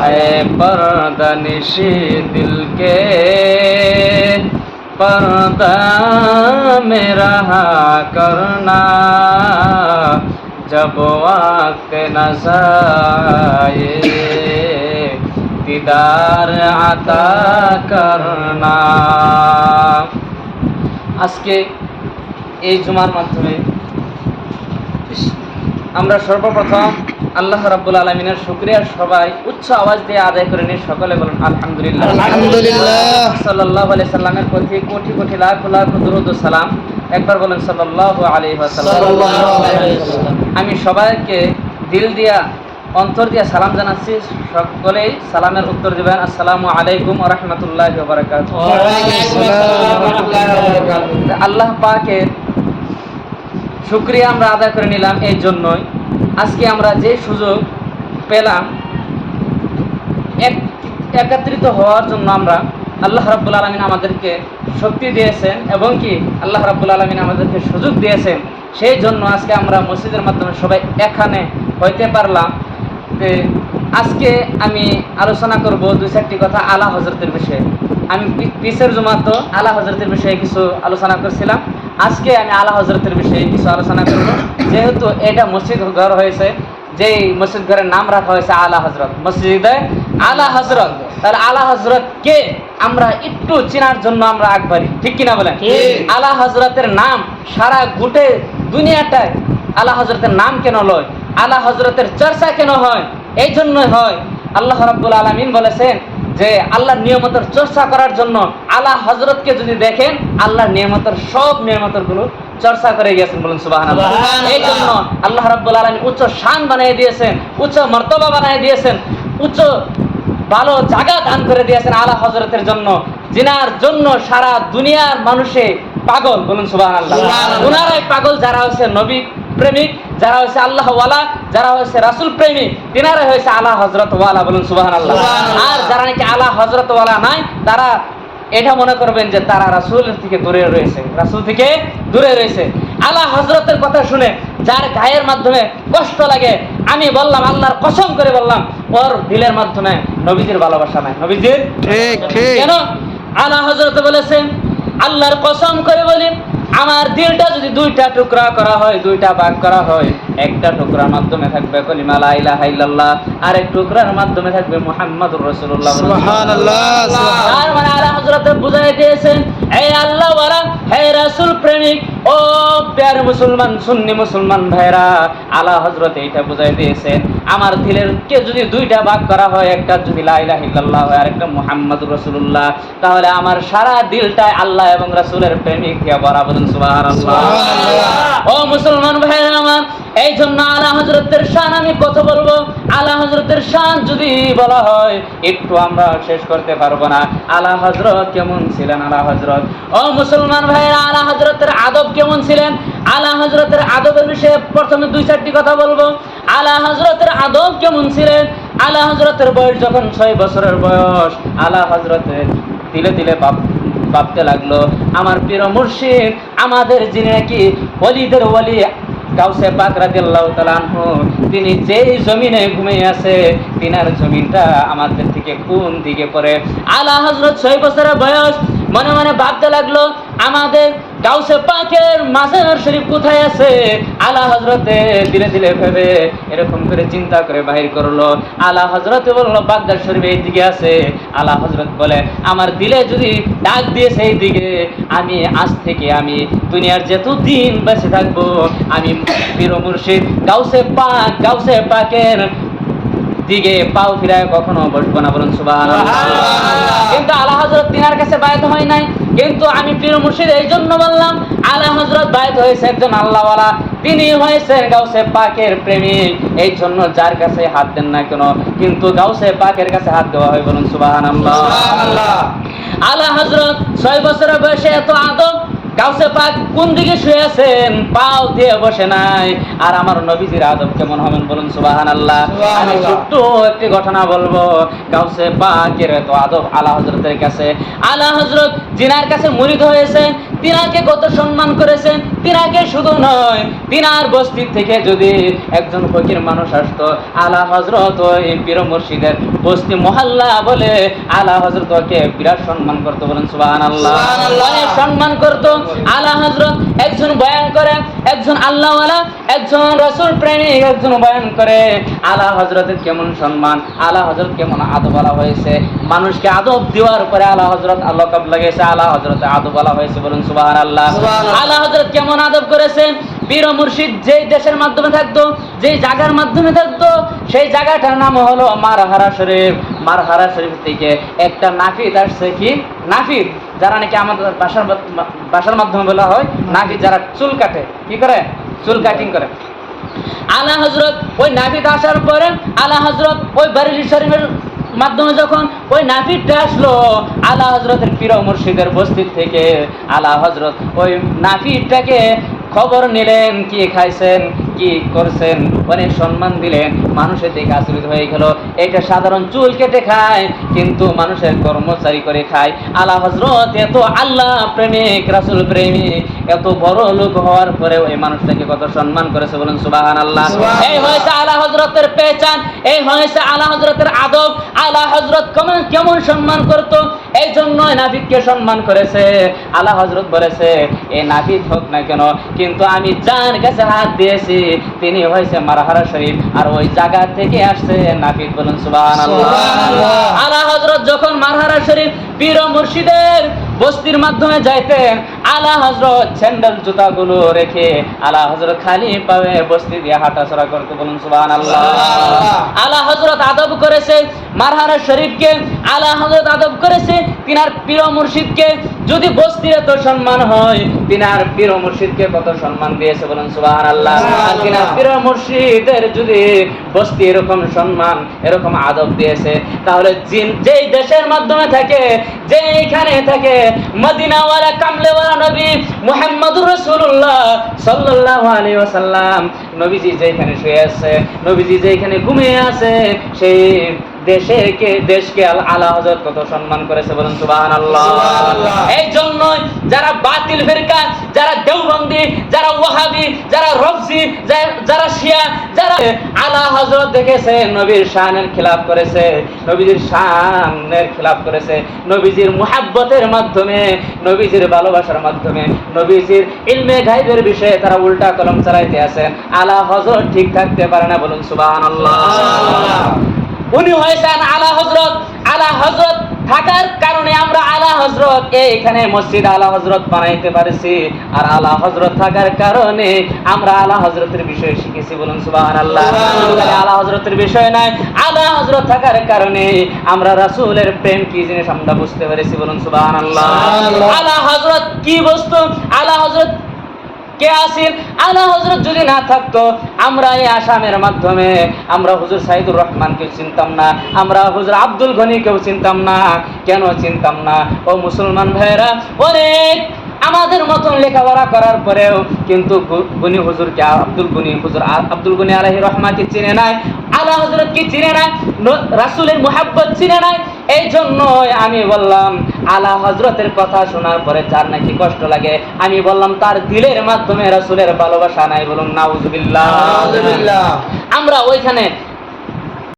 ऐ पर्दा निशी दिल के पर्दा में रहा करना, जब वक्त नज़र आए दीदार आता करना। আজকে এই জুমার মাধ্যমে আমরা সর্বপ্রথম আল্লাহ রাব্বুল আলামিনের শুকরিয়া সবাই উচ্চ আওয়াজ দিয়ে আদায় করে নিই। সকলে বলেন আলহামদুলিল্লাহ। আলহামদুলিল্লাহ। সাল্লাল্লাহু আলাইহি সাল্লামের প্রতি কোটি কোটি লাখ লাখ দরুদ ও সালাম। একবার বলেন সাল্লাল্লাহু আলাইহি ওয়াসাল্লাম। আমি সবাইকে দিল দিয়া অন্তর দিয়া সালাম জানাচ্ছি। সকলেই সালামের উত্তর দিবেন। আসসালামু আলাইকুম ওয়া রাহমাতুল্লাহি ওয়া বারাকাতুহু। আল্লাহ পাকের শুকরিয়া আমরা আদায় করে নিলাম। এই জন্যই আজকে আমরা যে সুযোগ পেলাম একত্রিত হওয়ার জন্য, আমরা আল্লাহ রাব্বুল আলামিন আমাদেরকে শক্তি দিয়েছেন এবং কি আল্লাহ রাব্বুল আলামিন আমাদেরকে সুযোগ দিয়েছেন। সেই জন্য আজকে আমরা মসজিদের মাধ্যমে সবাই এখানে হইতে পারলাম। আজকে আমি আলোচনা করব দুই চারটি কথা আলা হযরতের বিষয়ে। আমি পিছের জুমা তো আলা হযরতের বিষয়ে কিছু আলোচনা করছিলাম। আজকে আমি আলা হযরতের বিষয়ে কিছু আলোচনা করব। যেহেতু এটা মসজিদ ঘর হয়েছে, যেই মসজিদ ঘরের নাম রাখা হয়েছে আলা হযরত, মসজিদে আলা হযরত, তাহলে আলা হযরত কে আমরা একটু চেনার জন্য আমরা আগবাড়ি, ঠিক কিনা বলেন? আলা হযরতের নাম সারা গোটে দুনিয়াটায় আলা হযরতের নাম কেন লয়, আলা হযরতের চর্চা কেন হয়? এই জন্যই হয় আল্লাহ রাব্বুল আলামিন বলেছেন যে আল্লাহর নিয়ামতের চর্চা করার জন্য আলা হযরতকে যদি দেখেন, আল্লাহর নিয়ামতের সব নিয়ামতের গুলো চর্চা করে গিয়েছেন। বলুন সুবহানাল্লাহ। এই জন্য আল্লাহ রাব্বুল আলামিন উচ্চ শান বানিয়ে দিয়েছেন, উচ্চ মর্তবা বানিয়ে দিয়েছেন, উচ্চ ভালো জায়গা দান করে দিয়েছেন আলা হযরতের জন্য, জিনার জন্য সারা দুনিয়ার মানুষে পাগল। বলুন সুবহানাল্লাহ। ওনারাই পাগল যারা হচ্ছে নবী প্রেমিক, যারা হচ্ছে আল্লাহ ওয়ালা, যারা হচ্ছে রাসূল প্রেমিক, তিনারাই হচ্ছে আলা হযরত ওয়ালা। বলুন সুবহানাল্লাহ। আর যারা নাকি আলা হযরত ওয়ালা নাই, তারা এটা মনে করবেন যে তারা রাসূল থেকে দূরে রয়েছে, রাসূল থেকে দূরে রয়েছে। আলা হযরতের কথা শুনে যার গায়ের মাধ্যমে কষ্ট লাগে, আমি বললাম আল্লাহর কসম করে বললাম, ওর দিলের মাধ্যমে নবীজির ভালোবাসা নাই। নবীজির ঠিক ঠিক কেন? আলা হযরত বলেছেন, আল্লাহর কসম করে বলি, আমার দিলটা যদি দুইটা টুকরা করা হয়, দুইটা ভাগ করা হয়, একটা টুকরার মাধ্যমে থাকবে কালিমা লা ইলাহা ইল্লাল্লাহ, আর এক টুকরার মাধ্যমে থাকবে মুহাম্মাদুর রাসূলুল্লাহ। সুবহানাল্লাহ। আর মানে আলা হযরত বুঝাই দিয়েছেন, এই আল্লাহ ওয়ালা, হে রাসূল প্রেমিক, ও প্যার মুসলমান সুন্নি মুসলমান ভাইরা, আলা হযরত এইটা বুঝাই দিয়েছেন, আমার দিলের কে যদি দুইটা ভাগ করা হয়, একটা যদি লা ইলাহা ইল্লাল্লাহ হয় আর একটা মুহাম্মাদুর রাসূলুল্লাহ, তাহলে আমার সারা দিলটাই আল্লাহ এবং রাসূলের প্রেমিক দিয়ে ভরা। বলুন সুবহানাল্লাহ। ও মুসলমান ভাইরা আমার, এই জন্য আলা হযরতের শান আমি কথা বলবো। আলা হযরতের শান যদি বলা হয় একটু আমরা শেষ করতে পারবো না। আলা হযরত কেমন ছিলেন? আলা হযরত, ও মুসলমান ভাইরা, আলা হযরতের আদব কেমন ছিলেন? আলা হযরতের আদবের বিষয়ে প্রথমে দুই চারটি কথা বলবো। আলা হযরতের আদব কেমন ছিলেন? আলা হযরতের বয়স যখন 6 বছরের বয়স, আলা হযরতের দিলে দিলে ভাবতে লাগলো, আমার প্রিয় মুর্শিদ, আমাদের যিনি নাকি ওলিদের ওলি গাউসে পাক রাদিয়াল্লাহু তাআলা আনহু, তিনি যেই জমিনে ঘুমিয়ে আছে, তিনার জমিনটা আমাদের থেকে কোন দিকে পড়ে? আলা হযরত 6 বছরের বয়স, মনে মনে ভাবতে লাগলো, আমাদের গাউসে পাকের মাজার শরীফ কোথায় আছে? আলা হযরতে ধীরে ধীরে ভেবে এরকম করে চিন্তা করে বাহির করলো। আলা হযরতে বললো, বাগদাদ শরীফ এই দিকে আছে। আলা হযরত বলে, আমার দিলে যদি ডাক দিয়েছে এই দিকে, আমি আজ থেকে আমি দুনিয়ার যতদিন বেঁচে থাকবো, আমি পীর মুর্শিদ গাউসে পাকের দিকে পাও ফিরায় কখনো বসবো না। বলুন সুবহানাল্লাহ। কিন্তু আলা হযরত তিনার কাছে বায়াত হয় নাই, কিন্তু আমি পীর মুর্শিদ এই জন্য বললাম, আলা হযরত বায়াত হয়েছে একজন আল্লাহওয়ালা, তিনি হয়েছেন গাউসে পাকের প্রেমিক। এই জন্য যার কাছে হাত দেন না কেন, কিন্তু গাউসে পাকের কাছে হাত দেওয়া হয়। বলুন সুবহানাল্লাহ। আলা হযরত 6 বছরের বয়সে এত আদব, গাউসে পাক কোন দিকে শুয়ে আছেন, পাও দিয়ে বসে নাই। আর আমার নবীজির আদব কেমন হবেন বলুন সুবহানাল্লাহ। আমি ছোট্ট একটি ঘটনা বলবো। গাউসে পাকের তো আদব আলা হযরতের কাছে, আলা হযরত জিনার কাছে মুরিদ হয়েছেন, তিনাকে কত সম্মান করেছেন। তিনাকে শুধু নয়, তিনার বস্তি থেকে যদি একজন ফকির মানুষ আসতো, আলা হযরত ওই পীর মুর্শিদের বস্তি মহল্লা বলে আলা হযরত ওকে বিরাট সম্মান করতো বলেন সুবহানাল্লাহ। অনেক সম্মান করতো। আলা হযরত একজন বয়ান করে, একজন আল্লাহওয়ালা, একজন রাসূল প্রেমিক, একজন বয়ান করে। আলা হযরতের কেমন সম্মান, আলা হযরত কেমন আদব বলা হয়েছে। মানুষকে আদব দেওয়ার পরে আলা হযরত আল্লাহ কাব লাগিয়েছে, আলা হযরতে আদব বলা হয়েছে বলেন সুবহানাল্লাহ। আলা হযরত কেমন আদব করেছেন। পীর মুর্শিদ যেই দেশের মাধ্যমে থাকতো, যেই জায়গার মাধ্যমে থাকতো, সেই জায়গাটার নাম হলো মারহারা শরীফ। মারহারা শরীফ থেকে একটা নাফিদ আসছে। কি নাফিদ? যারা নাকি আমাদের ভাষার মাধ্যমে বলা হয় নাফিদ, যারা চুল কাটে, কি করে, চুল কাটিং করে। আলা হযরত ওই নাফিদ আসার পরে আলা হযরত ওই বারেলী শরীফের মাধ্যমে যখন ওই নাফিদটা আসলো আলা হযরতের পীর মুর্শিদের বস্তি থেকে, আলা হযরত ওই নাফিদটাকে খবর নিলেন, কি খাইছেন, কি করছেন, অনেক সম্মান দিলেন। মানুষের দিকে আচরিত হয়ে গেল। এটা সাধারণ চুল কেটে খায়, কিন্তু মানুষের কর্মচারী করে খায়। আলা হযরত এত আল্লাহ প্রেমিক, রাসূল প্রেমিক, এত বড় লোক হওয়ার পরে ওই মানুষটাকে কত সম্মান করেছে বলেন সুবহানাল্লাহ। এই হয়েছে আলা হযরতের পেহচান, এই হয়েছে আলা হযরতের আদব। আলা হযরত কেমন সম্মান করত, এই জন্য নাফিদকে সম্মান করেছে। আলা হযরত বলেছে, এই নাফিদ হোক না কেন, কিন্তু আমি যার কাছে হাত দিয়েছি তিনি হয়েছে মারহারা শরীফ, আর ওই জায়গা থেকে আসছে নাফিদ বলুন সুবহানাল্লাহ। আলা হযরত যখন মারহারা শরীফ পীর মুর্শিদের বস্তির মাধ্যমে যাইতেন, আলা হযরত স্যান্ডেল জুতাগুলো রেখে আলা হযরত খালি পায়ে বস্তি দিয়ে হাঁটাচলা করতে বলুন সুবহানাল্লাহ। আলা হযরত আদব করেছে মারহারা শরীফকে, আলা হযরত আদব করেছে তিনার পীর মুর্শিদকে। যদি বস্তির এত সম্মান হয়, তিনার পীর মুর্শিদকে কত সম্মান দিয়েছে বলুন সুবহানাল্লাহ। আর তিনার পীর মুর্শিদের যদি বস্তি এরকম সম্মান, এরকম আদব দিয়েছে, তাহলে যেই দেশের মাধ্যমে থাকে, যেইখানে থাকে, মদিনাওয়ালা কামলেওয়ালা নবী মুহাম্মদুর রাসূলুল্লাহ সাল্লাল্লাহু আলাইহি ওয়াসাল্লাম, নবীজি যেখানে শুয়ে আছে, নবীজি যেখানে ঘুমিয়ে আছে, সেই দেশকে আলা হযরত কত সম্মান করেছে বলেন সুবহানাল্লাহ। এই জন্য যারা বাতিল ফিরকা, যারা দেওবন্দি, যারা ওয়াহাবি, যারা রফজি, যারা শিয়া, যারা আলা হযরত দেখেছে নবীর শানের খিলাফ করেছে, নবীজির শানের খিলাফ করেছে, নবীজির মুহাব্বতের মাধ্যমে, নবীজির ভালোবাসার মাধ্যমে, নবীজির ইলমে গায়বের বিষয়ে তারা উল্টা কলম চালাইতে আছেন। আলা হযরত ঠিক থাকতে পারে না বলুন সুবহানাল্লাহ। উনি হয়েছেন আলা হযরত। আলা হযরত থাকার কারণে আমরা আলা হযরত এইখানে মসজিদ আলা হযরত বানাইতে পারছি। আর আলা হযরত থাকার কারণে আমরা আলা হযরতের বিষয় শিখেছি বলুন সুবহানাল্লাহ। আলা হযরতের বিষয় নাই, আলা হযরত থাকার কারণে আমরা রাসূলের প্রেম কি জিনিস আমরা বুঝতে পেরেছি বলুন সুবহানাল্লাহ। আলা হযরত কি বস্তু, আলা হযরত কে আছেন? আলা হযরত যদি না থাকতো, আমরা এই আসামের মাধ্যমে আমরা হুজুর সাইদুর রহমানকে চিনতাম না, আমরা হুজুর আব্দুল গনিকেও চিনতাম না। কেন চিনতাম না? ও মুসলমান ভাইরা, অনেক আমাদের মতন লেখাপড়া করার পরেও কিন্তু গনি হুজুরকে, হুজুর আব্দুল গনি আলাইহির রহমাকে চিনে নাই, আলা হযরত কি চিনে নাই, রাসূলের মুহাব্বত চিনে নাই। এই জন্যই আমি বললাম আলা হযরতের কথা শোনার পরে যার নাকি কষ্ট লাগে, আমি বললাম তার দিলের মাধ্যমে রাসূলের ভালোবাসা নাই বলুন নাউজুবিল্লাহ। আমরা ওইখানে